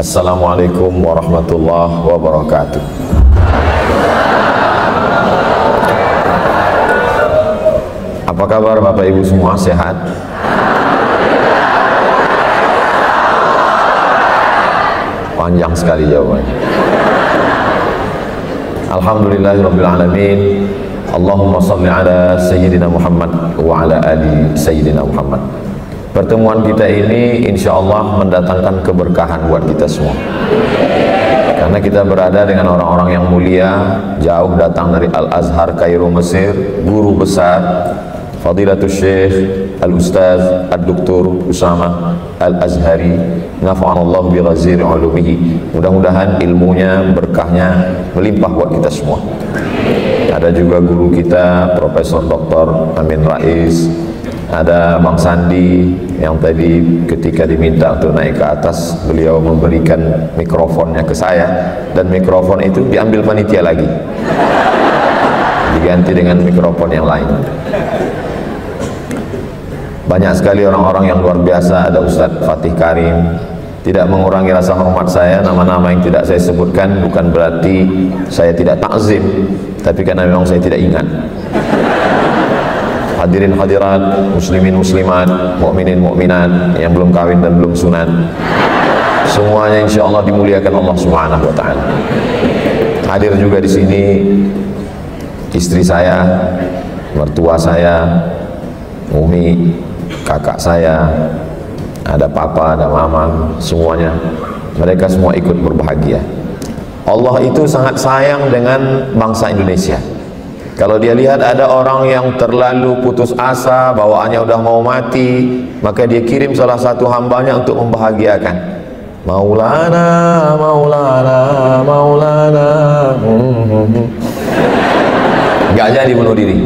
Assalamualaikum warahmatullahi wabarakatuh. Apa kabar Bapak Ibu semua, sehat? Panjang sekali jawabannya. Alhamdulillahirabbil alamin. Allahumma shalli ala sayyidina Muhammad wa ala ali sayyidina Muhammad. Pertemuan kita ini insya Allah mendatangkan keberkahan buat kita semua, karena kita berada dengan orang-orang yang mulia, jauh datang dari Al-Azhar Kairo Mesir, guru besar Fadilatul Syekh Al-Ustaz Ad-Doktor Usama Al-Azhari, nafa'anallahu bi ghaziri ulumihi. Mudah-mudahan ilmunya, berkahnya melimpah buat kita semua. Ada juga guru kita Profesor Dr. Amin Rais, ada Bang Sandi yang tadi ketika diminta untuk naik ke atas, beliau memberikan mikrofonnya ke saya, dan mikrofon itu diambil panitia lagi, diganti dengan mikrofon yang lain. Banyak sekali orang-orang yang luar biasa. Ada Ustadz Fatih Karim. Tidak mengurangi rasa hormat saya, nama-nama yang tidak saya sebutkan bukan berarti saya tidak takzim, tapi karena memang saya tidak ingat. Hadirin hadirat, muslimin muslimat, mukminin mukminat yang belum kawin dan belum sunat, semuanya insya Allah dimuliakan Allah Subhanahu wa taala. Hadir juga di sini istri saya, mertua saya, Umi, kakak saya, ada papa, ada mama, semuanya mereka semua ikut berbahagia. Allah itu sangat sayang dengan bangsa Indonesia. Kalau dia lihat ada orang yang terlalu putus asa, bawaannya udah mau mati, maka dia kirim salah satu hambanya untuk membahagiakan. Maulana, Maulana, Maulana. Nggak jadi bunuh diri.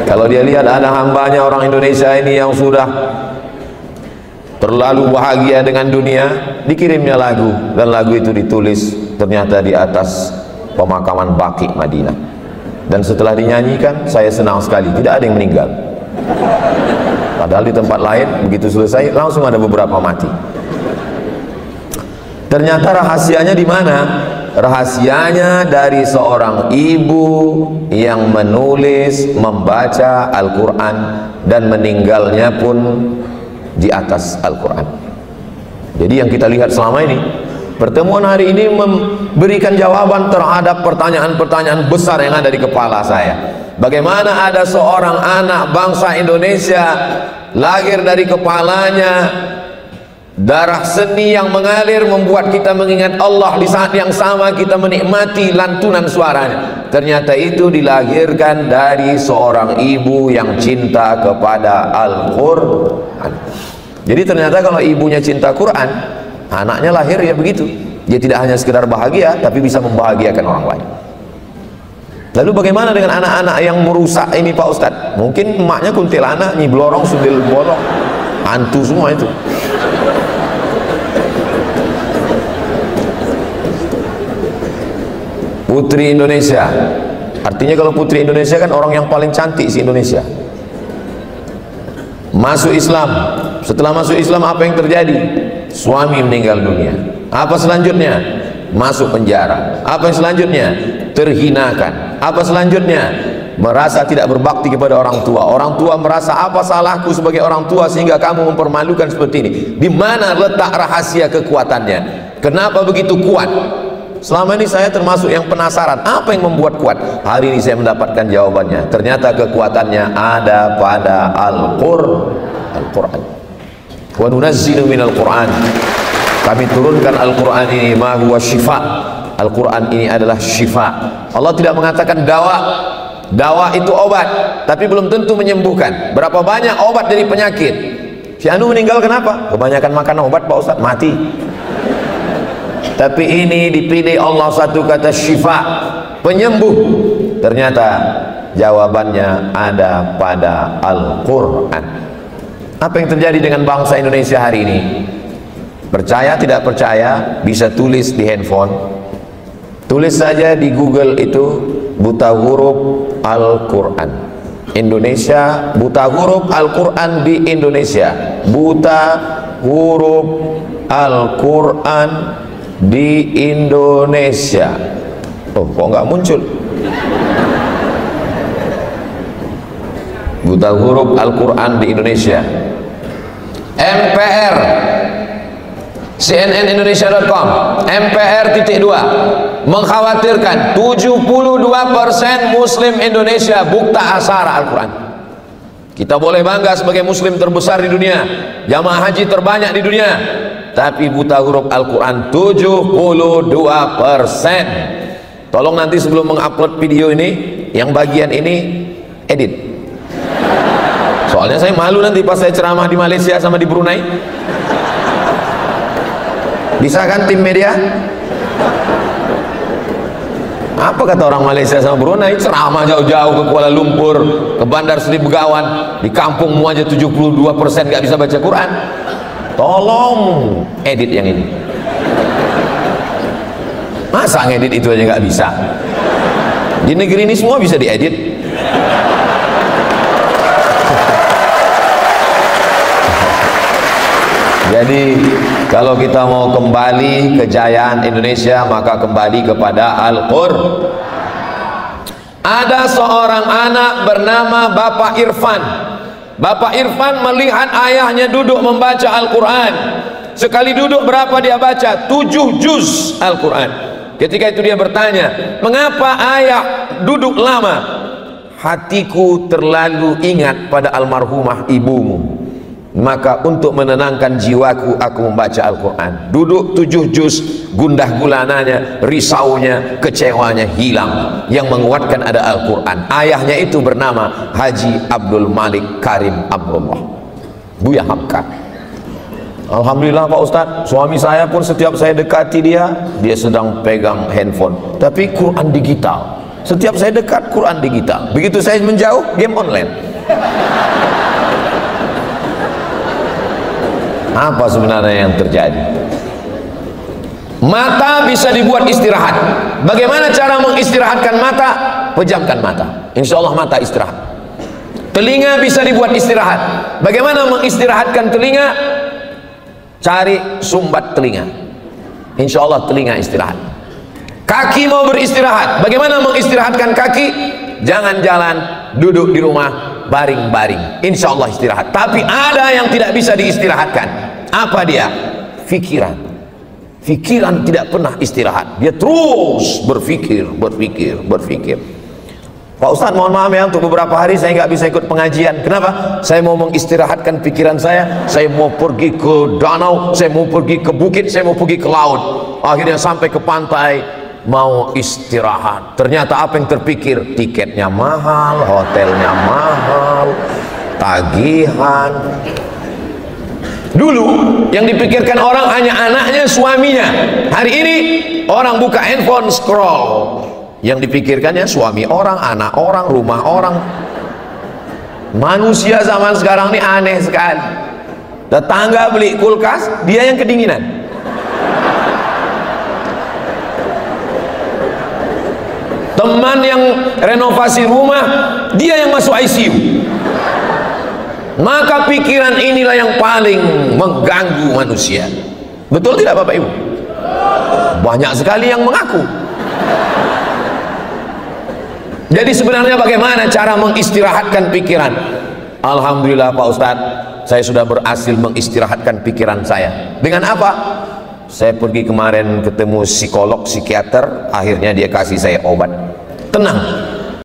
Kalau dia lihat ada hambanya orang Indonesia ini yang sudah terlalu bahagia dengan dunia, dikirimnya lagu, dan lagu itu ditulis ternyata di atas pemakaman Baqi Madinah. Dan setelah dinyanyikan, saya senang sekali, tidak ada yang meninggal. Padahal di tempat lain begitu selesai langsung ada beberapa mati. Ternyata rahasianya di mana? Rahasianya dari seorang ibu yang menulis, membaca Al-Quran, dan meninggalnya pun di atas Al-Quran. Jadi yang kita lihat selama ini, pertemuan hari ini memberikan jawaban terhadap pertanyaan-pertanyaan besar yang ada di kepala saya. Bagaimana ada seorang anak bangsa Indonesia lahir dari kepalanya darah seni yang mengalir, membuat kita mengingat Allah, di saat yang sama kita menikmati lantunan suaranya. Ternyata itu dilahirkan dari seorang ibu yang cinta kepada Al-Quran. Jadi ternyata kalau ibunya cinta Quran, anaknya lahir ya begitu. Dia tidak hanya sekedar bahagia, tapi bisa membahagiakan orang lain. Lalu bagaimana dengan anak-anak yang merusak ini Pak Ustadz? Mungkin emaknya kuntilanak, nyi blorong, sundel bolong, hantu semua itu. Putri Indonesia, artinya kalau putri Indonesia kan orang yang paling cantik di Indonesia. Masuk Islam, setelah masuk Islam apa yang terjadi? Suami meninggal dunia. Apa selanjutnya? Masuk penjara. Apa yang selanjutnya? Terhinakan. Apa selanjutnya? Merasa tidak berbakti kepada orang tua. Orang tua merasa, apa salahku sebagai orang tua sehingga kamu mempermalukan seperti ini? Di mana letak rahasia kekuatannya? Kenapa begitu kuat? Selama ini saya termasuk yang penasaran, apa yang membuat kuat? Hari ini saya mendapatkan jawabannya. Ternyata kekuatannya ada pada Al-Quran. Wa nunazzilu minal Quran. Kami turunkan Al-Quran ini, ma huwa syifa. Al-Quran ini adalah syifa. Allah tidak mengatakan dawa. Dawa itu obat, tapi belum tentu menyembuhkan. Berapa banyak obat dari penyakit? Si Anu meninggal kenapa? Kebanyakan makan obat Pak Ustadz, mati. Tapi ini dipilih Allah satu kata syifa, penyembuh. Ternyata jawabannya ada pada Al-Quran. Apa yang terjadi dengan bangsa Indonesia hari ini? Percaya tidak percaya, bisa tulis di handphone. Tulis saja di Google itu buta huruf Al-Quran Indonesia, buta huruf Al-Quran di Indonesia, buta huruf Al-Quran di Indonesia? Oh, kok nggak muncul? Buta huruf Al-Quran di Indonesia. MPR, cnnindonesia.com, MPR.2 mengkhawatirkan 72% Muslim Indonesia buta asara Al-Quran. Kita boleh bangga sebagai Muslim terbesar di dunia, jamaah haji terbanyak di dunia, tapi buta huruf Al-Quran 72%. Tolong nanti sebelum mengupload video ini, yang bagian ini edit. Soalnya saya malu nanti pas saya ceramah di Malaysia sama di Brunei. Bisa kan tim media? Apa kata orang Malaysia sama Brunei? Ceramah jauh-jauh ke Kuala Lumpur, ke Bandar Seri Begawan, di kampungmu aja 72% nggak bisa baca Quran. Tolong edit yang ini. Masa ngedit itu aja nggak bisa? Di negeri ini semua bisa diedit. Jadi kalau kita mau kembali kejayaan Indonesia, maka kembali kepada Al-Qur'an. Ada seorang anak bernama Bapak Irfan. Bapak Irfan melihat ayahnya duduk membaca Al-Quran. Sekali duduk berapa dia baca? 7 juz Al-Quran. Ketika itu dia bertanya, mengapa ayah duduk lama? Hatiku terlalu ingat pada almarhumah ibumu, maka untuk menenangkan jiwaku aku membaca Al-Quran. Duduk 7 juz, gundah gulananya, risaunya, kecewanya hilang. Yang menguatkan ada Al-Quran. Ayahnya itu bernama Haji Abdul Malik Karim Abdullah, Buya Hamka. Alhamdulillah Pak Ustadz, suami saya pun setiap saya dekati dia sedang pegang handphone, tapi Quran digital. Setiap saya dekat, Quran digital. Begitu saya menjauh, game online. Apa sebenarnya yang terjadi? Mata bisa dibuat istirahat. Bagaimana cara mengistirahatkan mata? Pejamkan mata, insya Allah mata istirahat. Telinga bisa dibuat istirahat. Bagaimana mengistirahatkan telinga? Cari sumbat telinga, insya Allah telinga istirahat. Kaki mau beristirahat, bagaimana mengistirahatkan kaki? Jangan jalan, duduk di rumah, baring-baring, insya Allah istirahat. Tapi ada yang tidak bisa diistirahatkan. Apa dia? Fikiran. Fikiran tidak pernah istirahat, dia terus berpikir. Pak Ustadz, mohon maaf ya, untuk beberapa hari saya nggak bisa ikut pengajian. Kenapa? Saya mau mengistirahatkan pikiran saya mau pergi ke danau, saya mau pergi ke bukit, saya mau pergi ke laut. Akhirnya sampai ke pantai, mau istirahat. Ternyata apa yang terpikir? Tiketnya mahal, hotelnya mahal, tagihan. Dulu yang dipikirkan orang hanya anaknya, suaminya. Hari ini orang buka handphone, scroll. Yang dipikirkannya suami orang, anak orang, rumah orang. Manusia zaman sekarang ini aneh sekali. Tetangga beli kulkas, dia yang kedinginan. Teman yang renovasi rumah, dia yang masuk ICU. Maka pikiran inilah yang paling mengganggu manusia. Betul tidak Bapak Ibu? Banyak sekali yang mengaku. Jadi sebenarnya bagaimana cara mengistirahatkan pikiran? Alhamdulillah Pak Ustadz, saya sudah berhasil mengistirahatkan pikiran saya. Dengan apa? Saya pergi kemarin ketemu psikolog, psikiater, akhirnya dia kasih saya obat. Tenang,